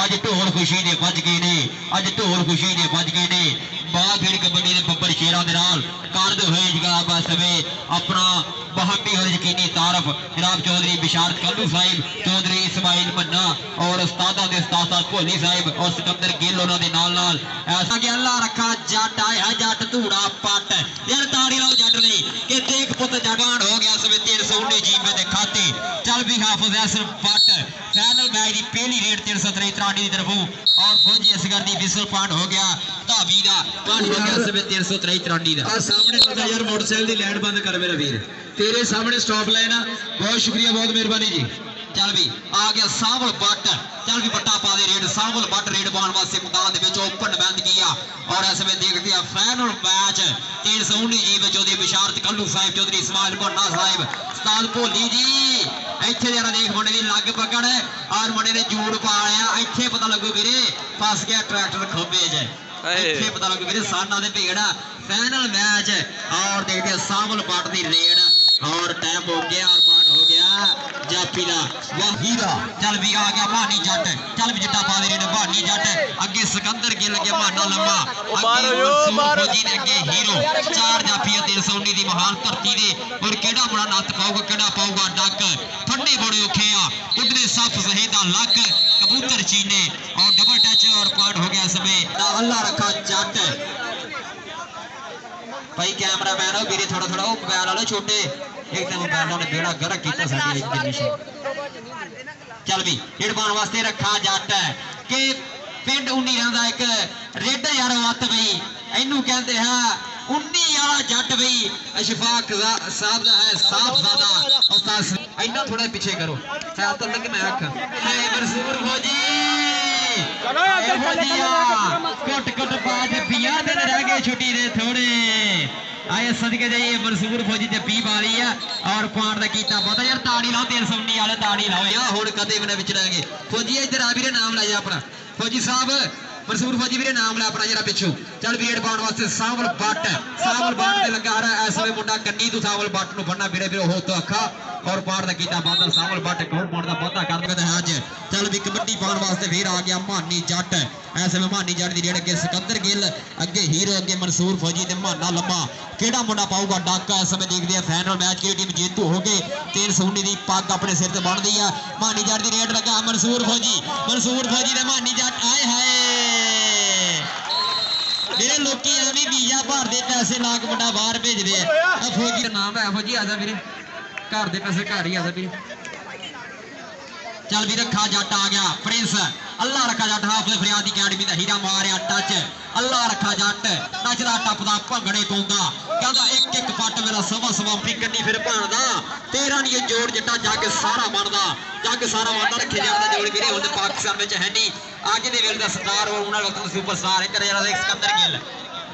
अज ढोल खुशी ने बज गए ने, अज ढोल खुशी ने बज गए ने। बाल खेड़ कबड्डी के बब्बर शेरा दे नाल करदे होए जनाब समय अपना बहामी और यकीनी तारफ जनाब चौधरी बिशारत कालू साहिब, चौधरी इस्माइल मन्ना और उस्तादा दे उस्ताद भोली साहिब और सिकंदर गिल उन्हां दे नाल ऐसा कि अल्लाह रखा जट आया जट धूड़ा पट यार ताड़ी लाओ जट लई कि देख पुत जगान हो गया समय 319 जीबे दे खाते चल भी हाफिज हसन पट फाइनल मैच की पहली रेड 323 त्राणी की तरफों और फौजी असगर दी विसल पॉइंट हो गया धावी दा पॉइंट हो गया समय 323 त्राणी दा सामने लगा यार मोटरसाइकिल दी लाइट बंद कर मेरा वीर तेरे सामने स्टॉप लाइन बहुत शुक्रिया बहुत मेहरबानी जी। चल भी आ गया सावल बट चल भी बट्टा पा दे रेड सावल बट रेड पाने वास्ते मैदान दे विच ओपन बंद किया और ऐसे में देखते हैं फाइनल मैच 319 जी में चौधरी बिशारत कल्लू साहिब चौधरी इस्माइल मन्ना साहिब उस्ताद भोली जी ਇੱਥੇ जरा देख मुंडे दी लग पकड़ और मुंडे ने जूड़ पा लिया ਇੱਥੇ पता लगू ਵੀਰੇ फस गया ट्रैक्टर खंबे च ਇੱਥੇ पता लगू ਵੀਰੇ साना दे भेड़ फाइनल मैच और देखते हैं सावल बट दी रेड और टाइम हो गया और पार्ट हो गया जाफी दा वाहीदा चल भी आ गया मानी जट चल भी जट्टा पा दे रेड मानी जट अगे सिकंदर गिल के माना लम्मा फौजी दे अगे हीरो चार जाफी 319 दी महान धरती दे और केड़ा बड़ा नत पाऊगा केड़ा पाऊगा डक ठंडे बड़े औखे आ उधरे सफ सहेदा लक कबूतर चीने और डबल टच और पॉइंट हो गया समय अल्लाह रखा जट भाई कैमरामैन हो वीरे थोड़ा थोड़ा मोबाइल वाले छोटे एक तो मोबाइल ने बेड़ा गर्क किया साडी जनरेशन चल भी डेढ़ पाने वास्ते रखा जट कि पिंड 19 रन का एक रेड यार वत बई इनू कहते हैं 19 वाला जट बई अशफाक साहब दा है साफ ज़ादा उस्ताद इन्ना थोड़ा पीछे करो शायद तो लग मैं आख है मरसूर फौजी कट कट बाज 20 दिन रह गए छुट्टी दे थोड़े आए सदके जाइए मरसूर फौजी ते पी पा रही है और पान का कीता पता यार ताड़ी लाओ 319 वाले ताड़ी लाओ यार हुण कदे भी ना विच रह गए फौजी इधर आ वीरे नाम ला जा अपना फौजी साहब मरसूर फौजी वीरे नाम ला अपना जरा पिछू चल वीर पाउण वास्ते सावल बट ते लगा रहा ऐसे मुंडा कन्नी तू सावल बट नु बनना वीरे वीरे हो तो अखा और पार दा कीता बादल सावल बट गोल पाउण दा वादा कर दे आज चल भी कबड्डी पाउण वास्ते फिर आ गया मानी जट ऐसे में मानी जट दी रेड अगे सिकंदर गिल अगे हीरो अगे मंसूर फौजी ते माना लम्मा केड़ा मुंडा पाऊगा डाका इस समय देखते हैं फाइनल मैच की टीम जीतू हो गई 319 दी पग अपने सिर ते बन दी है मानी जट दी रेड लगा मंसूर फौजी ते मानी जट आए हाय मेरे लोग एवं वीजा भरते पैसे ला के मुंडा बाहर भेजते हैं फौजी का नाम है फौजी आजा वीरे घर के पैसे घर ही आजा वीरे चल भी रखा जट आ गया प्रिंस अल्लाह रखा जट हाफिज फरियाद अकेडमी का हीरा मारिया टच अल्लाह रखा जट नचदा टपदा भंगड़े पाउंदा कहंदा एक एक पट मेरा सवा सवा फिकरनी फिर भाणदा तेरा नहीं जोड़ जट्टा जग सारा बनदा जग सारा बनदा रखे जांदा जोड़ वीरे हुण पाकिस्तान में है नहीं अज दे वेले दा सरदार और उन्हां वक्त सुपरस्टार है करे जरा सिकंदर गिल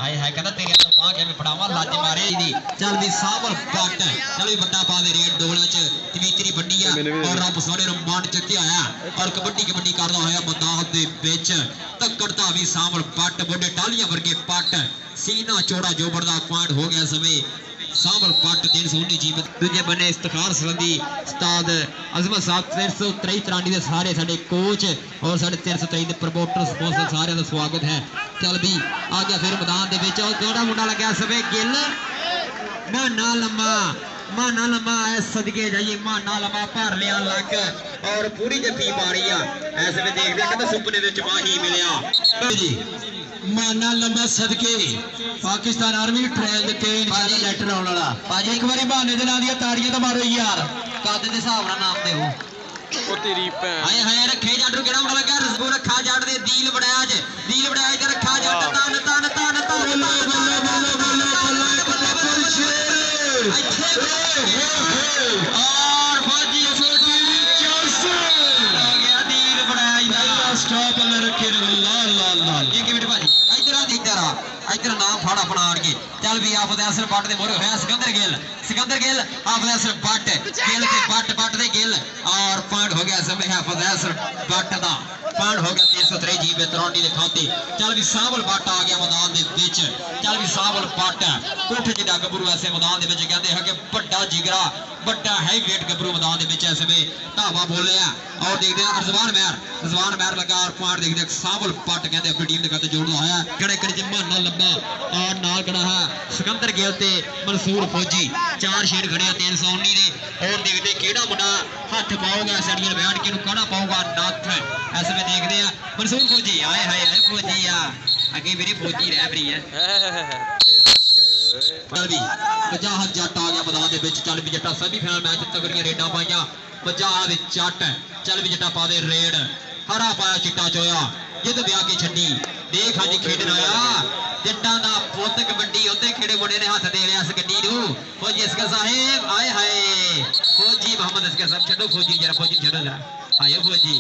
आए है कहता तेरे अंदर बाह के फड़ावा लाज मारे दी चल भी सावल बट चल भी बट्टा पा दे रेड डोला च तवीतरी बंडी है और रब सोने नु मान चुक्या है और कबड्डी करदा होया मैदान दे विच तकड़दा भी सावल बट बड़े टालियां वर्गे पट सीना चौड़ा जोबड़ दा पॉइंट हो गया समय सावल बट 319 जी दूजे बने इफ्तिखार सलंदी उस्ताद अजमत साहब 323 त्राणी दे सारे साडे कोच और साडे 323 दे प्रमोटर स्पॉन्सर सारे दा स्वागत है चल भी आ गया फिर मैदान दे विच और केड़ा मुंडा लग्या सवे गिल माना लम्मा है सदके जाइए माना लम्मा भर लिया लक और पूरी जफी पा रही है ऐसे में देख लिया कहते सुपने विच माही मिलिया जी माना लंबा सदके पाकिस्तान आर्मी ट्रायल ते लेटर आने वाला भाजी एक बारी बहाने दे नाल दी ताड़ियां तो मारो यार कद दे हिसाब नाल नाम देओ ओ तेरी भैन हाय हाय रखे जट नु केड़ा मुंडा लगा रसगो रखा जट दे दील बड़ाया ते रखा जट तन तन तन तन और फौजी छोटी हो गया दील बड़ाया स्टॉप वाले रखे लाल लाल लाल एक मिनट भाजी इधर नाम फड़ अपना आड़ के चल भी हाफिज हसन बट दे मोरे होया सिकंदर गिल हाफिज हसन बट गिल ते बट दे गिल और पॉइंट हो गया समय हाफिज हसन बट दा पॉइंट हो गया 303 जी बेतरौंडी दे खाते चल भी सावल पट आ गया मैदान दे विच चल भी सावल पट कोठे जिदा गबरू ऐसे मैदान दे विच कहते हैं कि बड़ा जिगरा बड़ा हैवी वेट गबरू मैदान दे विच ऐसे में ढावा बोलिया और देखते हैं रजवान महर लगा और पॉइंट देखते हैं सावल पट कहते अपनी टीम के खाते जोड़ना होया कड़े कड़े जिम्मा लंबा और नाल कड़ा है सिकंदर गेल ते मंसूर फौजी चार शेर खड़े 319 दे और देखते केड़ा मुंडा हाथ पाओगा सड़ियां बैठ के कड़ा पाओगा नथ ऐसे में देखते हैं मंसूर फौजी आए हाय हाय फौजी आ अगे मेरी फौजी रह रही है चल भी वजाहत जट आ गया मैदान दे विच चल भी जट्टा सेमीफाइनल मैच तगड़ियां रेडां पाईयां वजाहत जट चल भी जट्टा पा दे रेड हरा पाया चिट्टा चोया जिद ब्याह के छड्डी देख अज खेडण आया जट्टां दा पुੱਤ कबड्डी ओते खेड़े मुंडे ने हाथ दे लिया इस गड्डी नूं फौजी इसका साहेब आए हाय फौजी मोहम्मद इसका साहब छड्डो फौजी जरा फौजी छड्डो जरा आयो फौजी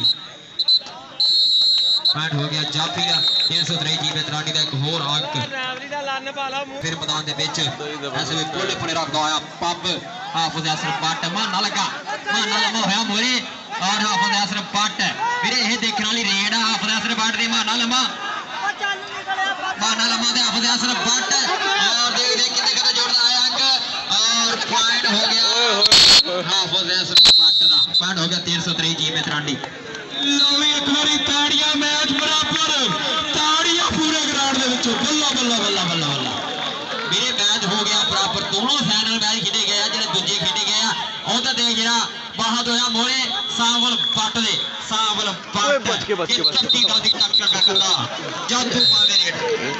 पॉइंट हो गया जाफी का 303 जी बेतरानी का एक होर अंक फिर मैदान दे विच ऐसे में बोले पने रखदा होया पब हाफिज असर पट माना लगा माना लमा होया मोरे और हाफिज असर पट फिर यह देखने वाली रेड है हाफिज असर पट दे माना लमा दे हाफिज असर पट और देख देख कितने कदे जोड़दा आया अंक और पॉइंट हो गया हाफिज असर पट दा पॉइंट हो गया 303 जी बेतरानी लो एक बारी ताड़ियां मैच बराबर ताड़ियां पूरे ग्राउंड दे विचों बल्ला बल्ला बल्ला बल्ला बल्ला मेरे मैच हो गया बराबर दोनों फाइनल मैच खेले गए जेडे दूजे खेले गए ओदा देख जरा बाहर होया मोरे सावल पट दे सावल पट के चट्टी दा दी टक टक करदा जादू पावे रेड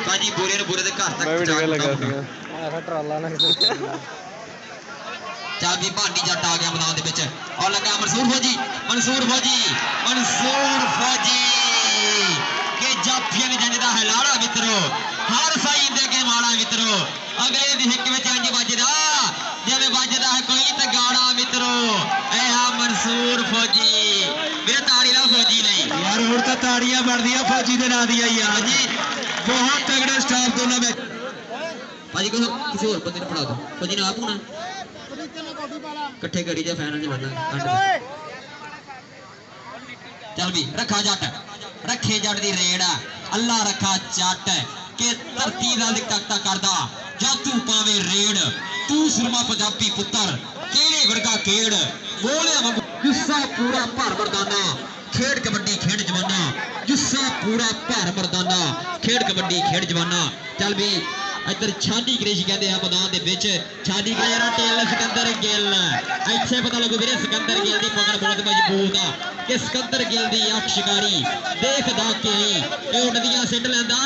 काजी बोरे ने बोरे दे घर तक जा लगा ऐसा ट्राला ना चल भी भांडी जट आ गया मैदान दे विच और लगा मंसूर फौजी के जाफिया ने जाने दा हलाड़ा मित्रो हर साई दे के माड़ा मित्रो अगले दी हिक विच इंज ਵੱਜਦਾ जिवें ਵੱਜਦਾ है कोई ते गाड़ा मित्रो ए हा मंसूर फौजी मेरे ताड़ी ला फौजी नहीं यार हुण तां ताड़ियां बनदियां फौजी दे नाम दी आई यार जी बहुत तगड़े स्टाफ दोनों में भाजी को किसी और बंदे ने पढ़ा दो फौजी ने आप होना इकट्ठे करी जा फाइनल च बनना चल भी रखे जट दी रेड अल्लाह रखा जट के धरती दा तख्ता करदा जातू पावे रेड तू सुरमा पंजाबी पुत्तर केड़े गड़का केड़ बोले वांगू गुस्सा पूरा भर मर्दाना खेड कबड्डी खेड जवाना गुस्सा पूरा भर मर्दाना खेड कबड्डी खेड जवाना चल भी इधर छानी ग्रेश कहते हैं मैदान दे विच छानी गया टेल सिकंदर गिल इत्थे पता लगू वीरे सिकंदर गिल दी पकड़ बहुत मजबूत आ कि सिकंदर गिल दी अख शिकारी देखदा कि नहीं उड़दियां सिंड लैंदा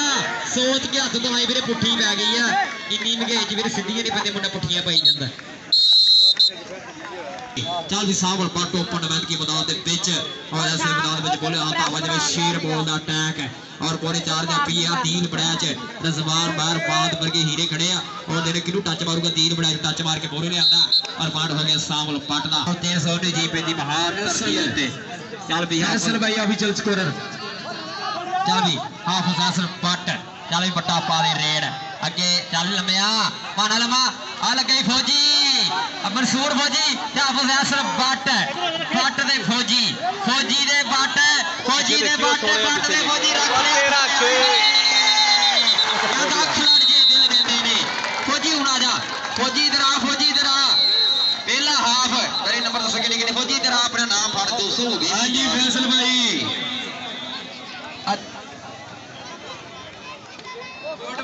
सोच के हत्थ तो आई वीरे पुट्ठी पै गई है इन्नी मगेज वीरे सिद्धियां नहीं पैंदे मुंडा पुट्ठियां पाई जांदा चल जी सावल पट ओपन मैच की मैदान दे विच और ऐसे मैदान विच बोले आता आवाज में शेर बॉल दा अटैक है और पूरे चार जा पीआ तीन बड़ैच रजवान बाहर बाद वर्गे हीरे खड़े आ और देने किनु टच मारूगा तीन बड़ैच टच मार के बोले ले आंदा और पाट हो गया सावल पट दा 300 जी पे दी बहार ते चल भी हसन भाई ऑफिशियल स्कोरर चल भी हाफिज हसन पट चल भी बट्टा पा दे रेड अगे चल लम्या माना लमा आ लगे फौजी मंसूर फौजी ते हाफिज हसन पट दे फौजी दे बट फौजी दे बट दे फौजी रख ले खिलाड़ जे दिल देंदे ने फौजी हुण आ जा फौजी इधर आ पहला हाफ तेरे नंबर दसो किने किने फौजी इधर आ अपना नाम फड़ 200 हो गए हां जी फैसल भाई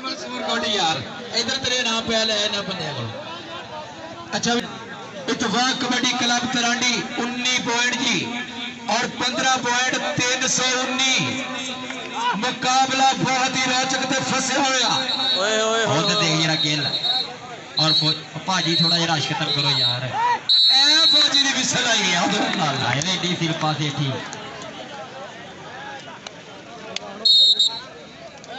मंसूर कोटी यार इधर तेरे नाम पे ले ना बंदे को अच्छा इत्तेफाक कबड्डी क्लब तरांडी 19 पॉइंट जी और 15 पॉइंट 319 मुकाबला बहुत ही रोचक ते फंसे होया और ते देख जरा गेल और भाजी थोड़ा जरा रश खत्म करो यार ए फौजी दी विसल आई गया उधर नाल आए डी सिर पासे ठीक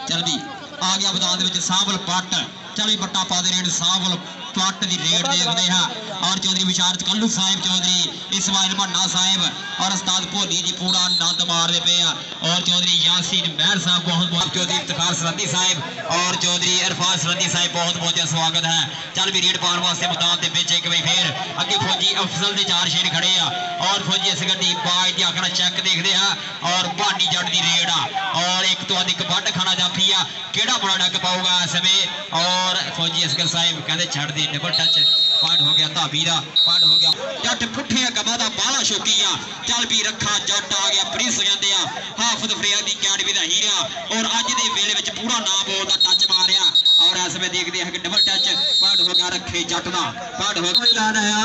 चल भी आ गया मैदान दे विच सावल पट चल भी बट्टा पा दे रेड सावल पट की रेड देखते हैं और चौधरी विशारद कल्लू साहिब चौधरी इस्माइल भन्ना साहिब और उस्ताद भोली जी पूरा आनंद मारते पे और चौधरी यासीन महर साहब बहुत बहुत चौधरी इफ्तिखार सरहदी साहिब और चौधरी इरफान सरहदी साहिब बहुत बहुत स्वागत है। चल भी रेड पाने वास्ते मैदान के बिच एक बार फिर अगे फौजी अफसल के 4 शेर खड़े आ और फौजी इस गड्डी बाज की आखना चेक देखते हैं और भानी जट की रेड आ और एक तो अधिक वड खाना जाफी आ केड़ा बड़ा डक पाऊगा इस समय और फौजी असगर साहिब कहते छड़ दी डबल टच पॉइंट हो गया धाबी का पॉइंट हो गया जट पुठिया गमा का बाला शौकी आ चल भी रखा जट आ गया प्रिंस कहते हैं हाफिज फरियादी अकेडमी का हीरा और अज के वेले में पूरा नाम बोलता टच मारिया और इस समय देखते हैं कि डबल टच पॉइंट हो गया रखे जट का पॉइंट हो गया ऐलान है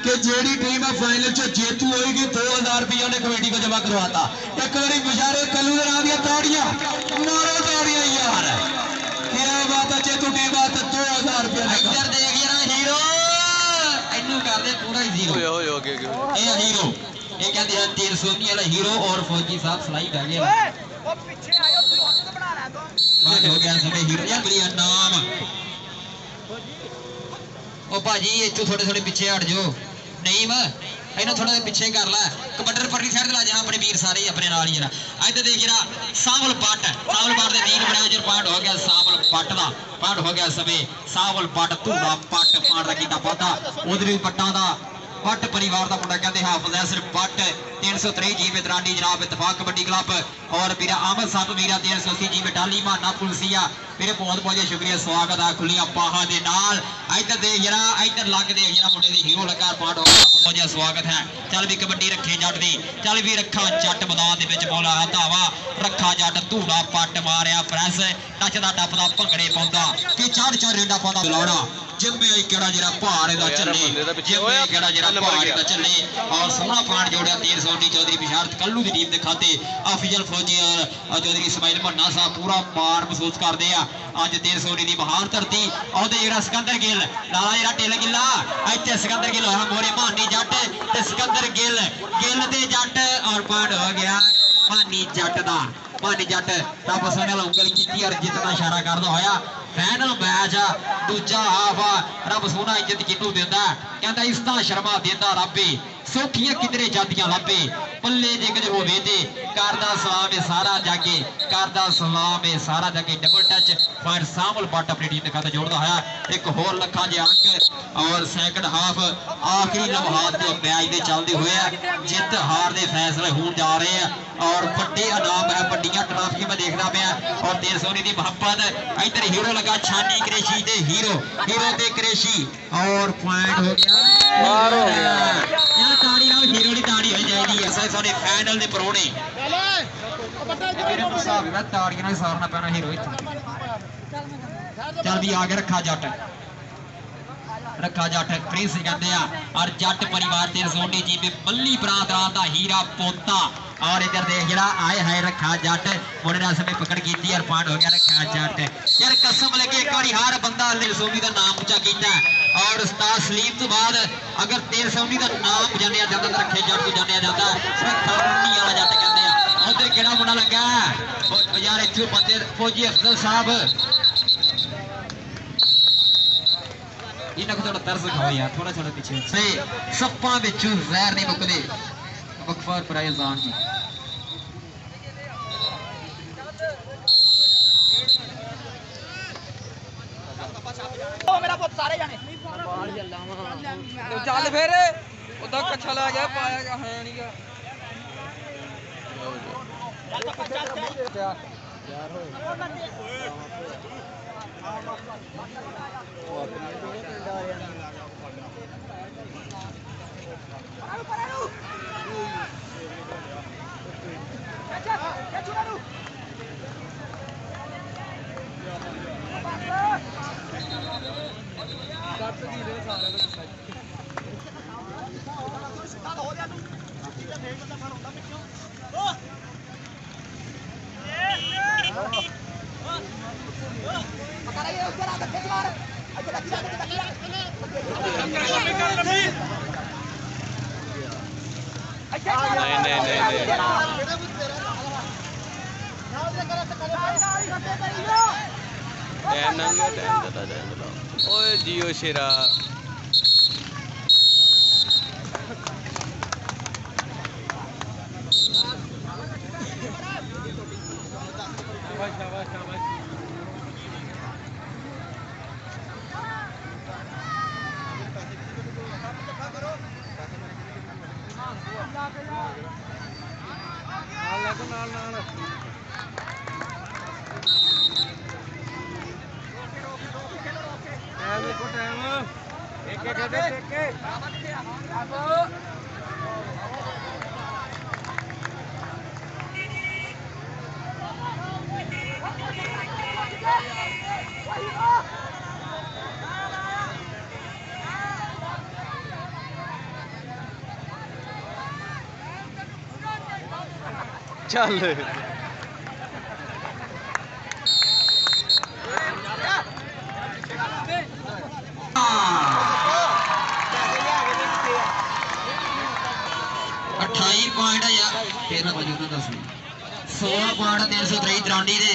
कि जेडी टीम है फाइनल च जेतू होगी 2000 रुपया ने कमेटी को जमा करवाता। एक बार गुजारे कल्लू ने आ दिया ताड़ियां मारो ताड़ियां यार क्या बात है जेतू टीम बात 2000 रुपया इधर देख यार हीरो इन्नू कर दे पूरा ही जीरो ये हीरो ये कहते हैं 300 वाला हीरो और फौजी साहब स्लाइड आ गया पॉइंट हो गया समय हीरो यार बलिया नाम ओ भाजी इतों थोड़े थोड़े पीछे हट जाओ नहीं वा इन्हें थोड़ा पीछे कर ला कबड्डर परली साइड ला जा अपने वीर सारे अपने नाल जरा अज तो देख जरा सावल पट दे तीन मैनेजर पॉइंट हो गया सावल पट का पॉइंट हो गया समय सावल पट धूड़ा पट पाण का कीता पता उधर पट्टा का पट परिवार का मुंडा कहते हाफिज सिर्फ पट 363 जी वेतरानी जनाब इतफाक कबड्डी क्लब और मेरा अहमद साहब मेरा 380 जी बेटाली माना पुलसिया मेरे बहुत बहुत शुक्रिया स्वागत है खुलिया पाहा दे नाल इधर देख जरा इधर लग देख जरा मुंडे दी हीरो लगा पाट हो बहुत स्वागत है। चल भी कबड्डी रखे जट दी चल भी रखा जट मैदान दे विच मौला धावा रखा जट धूड़ा पट मारिया प्रेस नचदा टपदा भंगड़े पाउंदा कि चार रेडा पाउंदा लाड़ा जिम्मे केड़ा जरा भार दा चले जिम्मे केड़ा जरा भार दा चले और सोहना पान जोड़िया 319 चौधरी विशारद कल्लू दी टीम दे खाते अफजल फौजी और चौधरी इस्माइल भन्ना साहब पूरा मार महसूस करते हैं अज 319 की महान धरती और जरा सिकंदर गिल लाला जरा टिल गिला इतने सिकंदर गिल होया मोरे भानी जट ते सिकंदर गिल गिल दे जट और पॉइंट हो गया भानी जट दा भानी जट रब सोने उंगल की और जितना इशारा करता होया फाइनल मैच दूजा हाफ रब सोना इज्जत किनू देंदा कहंदा इसदा शर्मा देंदा रब्बे सौखियां किधरे जादियां लब्बे पल्ले जे कदे होवे ते करदा सलाम ए सारा जाके करदा सलाम ए सारा जाके double touch fire Samal but अपनी टीम दे खाते जोड़दा होया एक होर लखा जे अंक और सेकंड हाफ आखिरी लम्हात दे मैच दे चलदे होए जित हार दे फैसले होण जा रहे हैं और बड़े इनाम है बड़ियां ट्रॉफी में देखना पाया और 319 की मोहब्बत इधर हीरो लगा छानी क्रेशी दे हीरो दे क्रेशी और पॉइंट हो गया मार हो गया यार ताड़ी नाल हीरो दी ताड़ी हो जाएगी ऐसा सारे फाइनल दे परोने मेरे मुसाब में ताड़ियां नाल सारना पैना हीरो इत्थे चल भी आगे रखा जट प्रिंस कहते हैं और जट परिवार 319 जी में मल्ली प्रांत का हीरा पोता और इधर देख जरा आए हाय रखा जट मुंडे ने समय पकड़ की और पॉइंट हो गया रखा जट यार कसम लगे एक बार हर बंदा 319 का नाम ऊंचा किया और उस्ताद सलीम तो बाद अगर 319 का नाम जानिया जाता तो रखे जट को जानिया जाता रखा उन्नी वाला जट कहते हैं उधर केड़ा मुंडा लगा यार इतने बंदे फौजी अफजल साहब इन्हें को थोड़ा तरस खाओ यार थोड़ा पीछे सप्पा विचों जहर नहीं मुकदे वकफा पर जान की मेरा पुत सारे जाने चल फिर उदा कच्छा ला गया पाया क्या है नहीं क्या यार नहीं ओए जियो शेरा चल अठाई पॉइंट है यार 13 बजे 16 पॉइंट 323 तरांडी दे